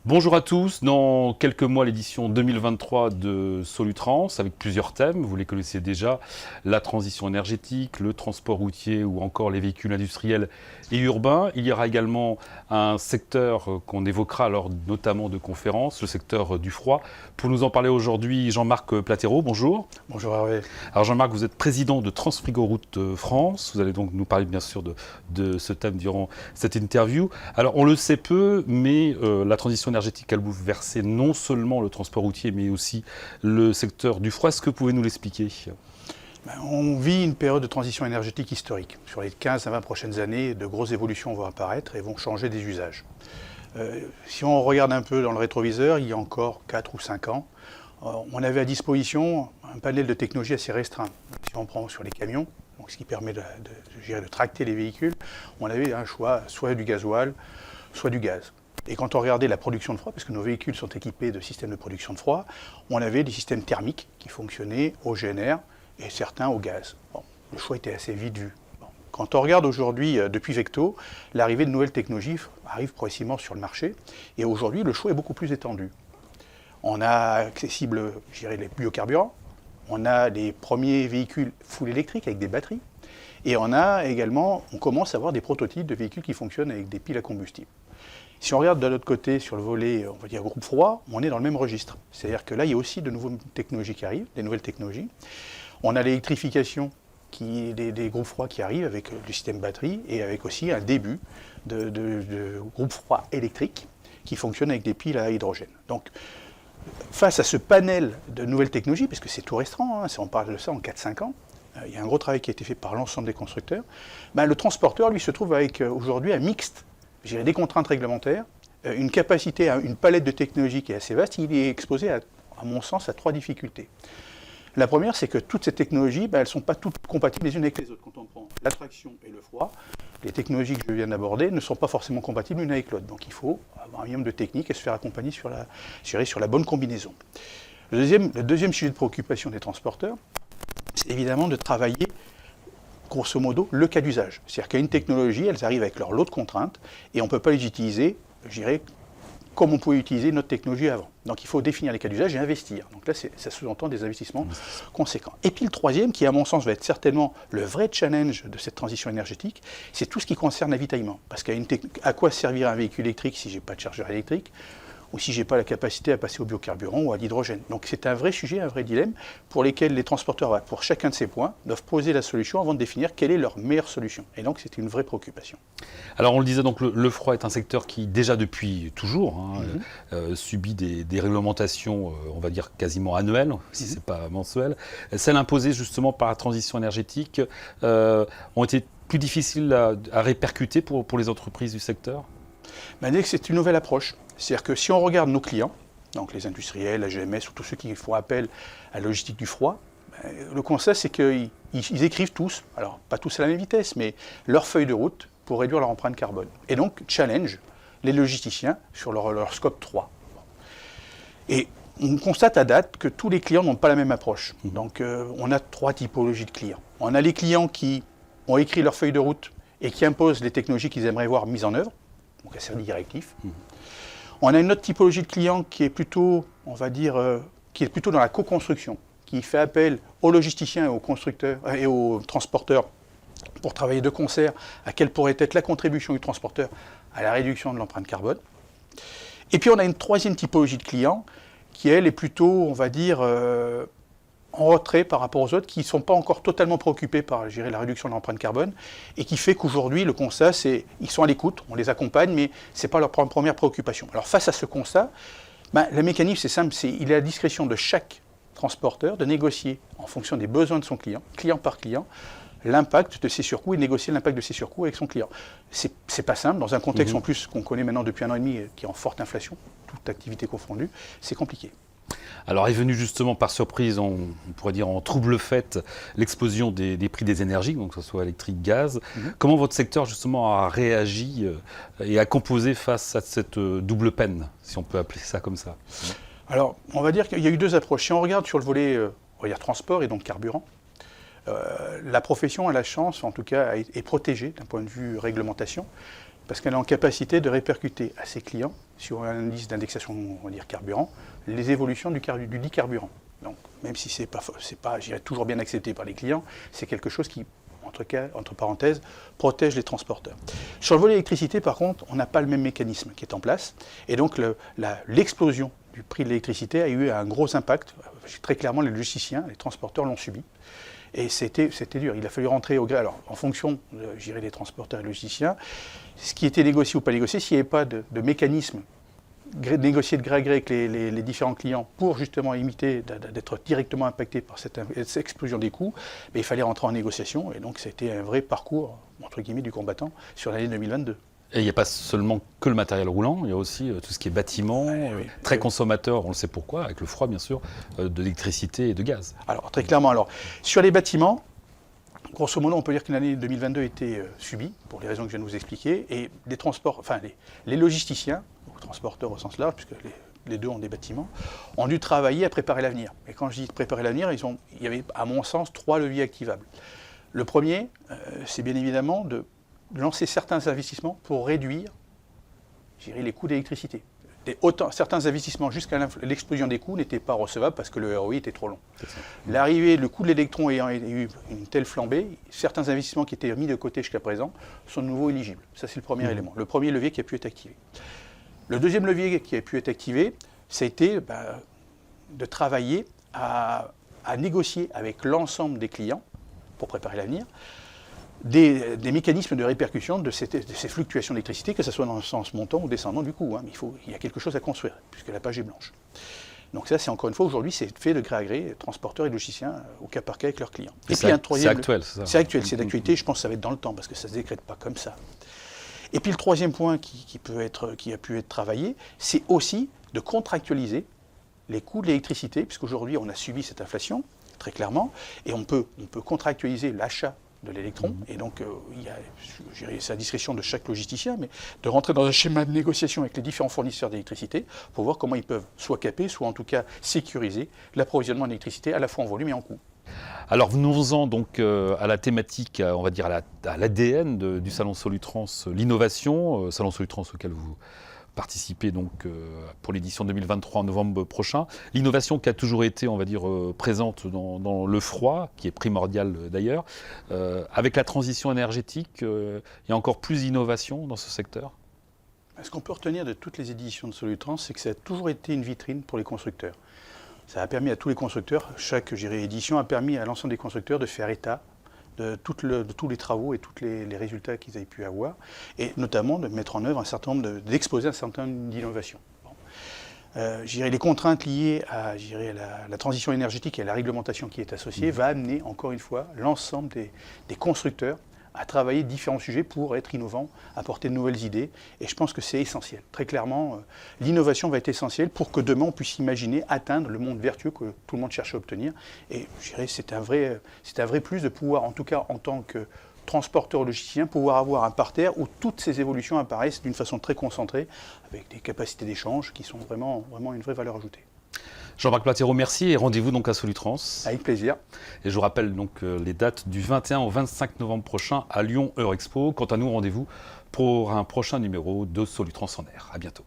Bonjour à tous, dans quelques mois l'édition 2023 de Solutrans avec plusieurs thèmes, vous les connaissez déjà, la transition énergétique, le transport routier ou encore les véhicules industriels et urbains. Il y aura également un secteur qu'on évoquera lors notamment de conférences, le secteur du froid. Pour nous en parler aujourd'hui, Jean-Marc Platéreau, bonjour. Bonjour Hervé. Alors Jean-Marc, vous êtes président de Transfrigoroute France, vous allez donc nous parler bien sûr de ce thème durant cette interview. Alors on le sait peu, mais la transition énergétique a bouleversé non seulement le transport routier, mais aussi le secteur du froid. Est-ce que vous pouvez nous l'expliquer ? On vit une période de transition énergétique historique. Sur les 15 à 20 prochaines années, de grosses évolutions vont apparaître et vont changer des usages. Si on regarde un peu dans le rétroviseur, il y a encore 4 ou 5 ans, on avait à disposition un panel de technologies assez restreint. Si on prend sur les camions, donc ce qui permet de tracter les véhicules, on avait un choix, soit du gasoil, soit du gaz. Et quand on regardait la production de froid, parce que nos véhicules sont équipés de systèmes de production de froid, on avait des systèmes thermiques qui fonctionnaient au GNR et certains au gaz. Bon, le choix était assez vite vu. Bon. Quand on regarde aujourd'hui, depuis Vecto, l'arrivée de nouvelles technologies arrive progressivement sur le marché. Et aujourd'hui, le choix est beaucoup plus étendu. On a accessible, je dirais, les biocarburants. On a les premiers véhicules full électriques avec des batteries. Et on commence à avoir des prototypes de véhicules qui fonctionnent avec des piles à combustible. Si on regarde de l'autre côté, sur le volet, on va dire groupe froid, on est dans le même registre. C'est-à-dire que là, il y a aussi de nouvelles technologies qui arrivent, des nouvelles technologies. On a l'électrification des groupes froids qui arrivent avec le système batterie et avec aussi un début de groupes froids électriques qui fonctionnent avec des piles à hydrogène. Donc, face à ce panel de nouvelles technologies, parce que c'est tout restreint, hein, si on parle de ça en 4-5 ans, il y a un gros travail qui a été fait par l'ensemble des constructeurs, le transporteur, lui, se trouve avec aujourd'hui un mixte, des contraintes réglementaires, une capacité, une palette de technologies qui est assez vaste. Il est exposé, à mon sens, à 3 difficultés. La première, c'est que toutes ces technologies, elles ne sont pas toutes compatibles les unes avec les autres. Quand on prend la traction et le froid, les technologies que je viens d'aborder ne sont pas forcément compatibles l'une avec l'autre. Donc il faut avoir un minimum de technique et se faire accompagner sur la bonne combinaison. Le deuxième sujet de préoccupation des transporteurs, c'est évidemment de travailler grosso modo, le cas d'usage. C'est-à-dire qu'il y a une technologie, elles arrivent avec leur lot de contraintes, et on ne peut pas les utiliser, je dirais, comme on pouvait utiliser notre technologie avant. Donc il faut définir les cas d'usage et investir. Donc là, ça sous-entend des investissements conséquents. Et puis le troisième, qui à mon sens va être certainement le vrai challenge de cette transition énergétique, c'est tout ce qui concerne l'avitaillement. Parce à quoi servir un véhicule électrique si je n'ai pas de chargeur électrique ? Ou si je n'ai pas la capacité à passer au biocarburant ou à l'hydrogène. Donc c'est un vrai sujet, un vrai dilemme, pour lesquels les transporteurs, pour chacun de ces points, doivent poser la solution avant de définir quelle est leur meilleure solution. Et donc c'est une vraie préoccupation. Alors on le disait, donc le froid est un secteur qui, déjà depuis toujours, subit des réglementations, on va dire quasiment annuelles, si ce n'est pas mensuel. Celles imposées justement par la transition énergétique ont été plus difficiles à répercuter pour les entreprises du secteur ? C'est une nouvelle approche. C'est-à-dire que si on regarde nos clients, donc les industriels, la GMS ou tous ceux qui font appel à la logistique du froid, le constat c'est qu'ils écrivent tous, alors pas tous à la même vitesse, mais leur feuille de route pour réduire leur empreinte carbone. Et donc challenge les logisticiens sur leur scope 3. Et on constate à date que tous les clients n'ont pas la même approche. Donc on a 3 typologies de clients. On a les clients qui ont écrit leur feuille de route et qui imposent les technologies qu'ils aimeraient voir mises en œuvre, donc assez directif. On a une autre typologie de clients qui est plutôt, on va dire, qui est plutôt dans la co-construction, qui fait appel aux logisticiens et aux constructeurs et aux transporteurs pour travailler de concert à quelle pourrait être la contribution du transporteur à la réduction de l'empreinte carbone. Et puis on a une troisième typologie de clients qui, elle, est plutôt, on va dire, en retrait par rapport aux autres qui ne sont pas encore totalement préoccupés par la réduction de l'empreinte carbone et qui fait qu'aujourd'hui, le constat, c'est qu'ils sont à l'écoute, on les accompagne, mais ce n'est pas leur première préoccupation. Alors face à ce constat, le mécanisme, c'est simple, il est à la discrétion de chaque transporteur de négocier en fonction des besoins de son client, client par client, l'impact de ses surcoûts et négocier l'impact de ses surcoûts avec son client. C'est pas simple, dans un contexte en plus qu'on connaît maintenant depuis 1 an et demi, qui est en forte inflation, toute activité confondue, c'est compliqué. Alors est venue justement par surprise, on pourrait dire en trouble fête, l'explosion des prix des énergies, donc que ce soit électrique, gaz. Comment votre secteur justement a réagi et a composé face à cette double peine, si on peut appeler ça comme ça ? Alors on va dire qu'il y a eu 2 approches. Si on regarde sur le volet on va dire transport et donc carburant, la profession a la chance, en tout cas, est protégée d'un point de vue réglementation, parce qu'elle est en capacité de répercuter à ses clients, sur un indice d'indexation, on va dire carburant, les évolutions du dit carburant. Donc, même si c'est pas, je dirais, toujours bien accepté par les clients, c'est quelque chose qui, entre parenthèses, protège les transporteurs. Sur le volet électricité, par contre, on n'a pas le même mécanisme qui est en place. Et donc, l'explosion du prix de l'électricité a eu un gros impact. Très clairement, les logisticiens, les transporteurs l'ont subi. Et c'était dur. Il a fallu rentrer au gré. Alors, en fonction, je dirais, des transporteurs et des logisticiens, ce qui était négocié ou pas négocié, s'il n'y avait pas de mécanisme négocier de gré à gré avec les différents clients pour justement éviter d'être directement impacté par cette explosion des coûts, mais il fallait rentrer en négociation. Et donc, c'était un vrai parcours, entre guillemets, du combattant sur l'année 2022. Et il n'y a pas seulement que le matériel roulant, il y a aussi tout ce qui est bâtiment, très consommateur, on le sait pourquoi, avec le froid bien sûr, d'électricité et de gaz. Alors très clairement, sur les bâtiments, grosso modo on peut dire que l'année 2022 était subie, pour les raisons que je viens de vous expliquer, et les transports, enfin les logisticiens, ou transporteurs au sens large, puisque les deux ont des bâtiments, ont dû travailler à préparer l'avenir. Et quand je dis préparer l'avenir, il y avait à mon sens 3 leviers activables. Le premier, c'est bien évidemment de lancer certains investissements pour réduire, je dirais, les coûts d'électricité. Certains investissements jusqu'à l'explosion des coûts n'étaient pas recevables parce que le ROI était trop long. L'arrivée, le coût de l'électron ayant eu une telle flambée, certains investissements qui étaient mis de côté jusqu'à présent sont de nouveau éligibles. Ça, c'est le premier élément, le premier levier qui a pu être activé. Le deuxième levier qui a pu être activé, ça a été de travailler à négocier avec l'ensemble des clients pour préparer l'avenir, des mécanismes de répercussion de ces fluctuations d'électricité, que ce soit dans le sens montant ou descendant du coût. Mais il y a quelque chose à construire, puisque la page est blanche. Donc ça, c'est encore une fois, aujourd'hui, c'est fait de gré à gré, transporteurs et logisticiens, au cas par cas avec leurs clients. Et puis un troisième... C'est actuel, c'est ça? C'est actuel, c'est d'actualité, je pense que ça va être dans le temps, parce que ça ne se décrète pas comme ça. Et puis le troisième point qui a pu être travaillé, c'est aussi de contractualiser les coûts de l'électricité, puisqu'aujourd'hui, on a subi cette inflation, très clairement, et on peut contractualiser l'achat de l'électron, et donc c'est à la discrétion de chaque logisticien, mais de rentrer dans un schéma de négociation avec les différents fournisseurs d'électricité pour voir comment ils peuvent soit caper, soit en tout cas sécuriser l'approvisionnement d'électricité à la fois en volume et en coût. Alors venons-en donc à la thématique, on va dire à l'ADN du Salon Solutrans, l'innovation, Salon Solutrans auquel vous participez donc pour l'édition 2023 en novembre prochain. L'innovation qui a toujours été, on va dire, présente dans le froid, qui est primordial d'ailleurs. Avec la transition énergétique, il y a encore plus d'innovation dans ce secteur? Ce qu'on peut retenir de toutes les éditions de Solutrans, c'est que ça a toujours été une vitrine pour les constructeurs. Ça a permis à tous les constructeurs, chaque édition a permis à l'ensemble des constructeurs de faire état de tous les travaux et tous les résultats qu'ils avaient pu avoir, et notamment de mettre en œuvre d'exposer un certain nombre d'innovations. Les contraintes liées à la transition énergétique et à la réglementation qui est associée va amener, encore une fois, l'ensemble des constructeurs à travailler différents sujets pour être innovants, apporter de nouvelles idées. Et je pense que c'est essentiel. Très clairement, l'innovation va être essentielle pour que demain on puisse imaginer atteindre le monde vertueux que tout le monde cherche à obtenir. Et je dirais c'est un vrai plus de pouvoir, en tout cas en tant que transporteur logisticien, pouvoir avoir un parterre où toutes ces évolutions apparaissent d'une façon très concentrée, avec des capacités d'échange qui sont vraiment une vraie valeur ajoutée. Jean-Marc Platero, merci et rendez-vous donc à Solutrans. Avec plaisir. Et je vous rappelle donc les dates du 21 au 25 novembre prochain à Lyon Eurexpo. Quant à nous, rendez-vous pour un prochain numéro de Solutrans en air. À bientôt.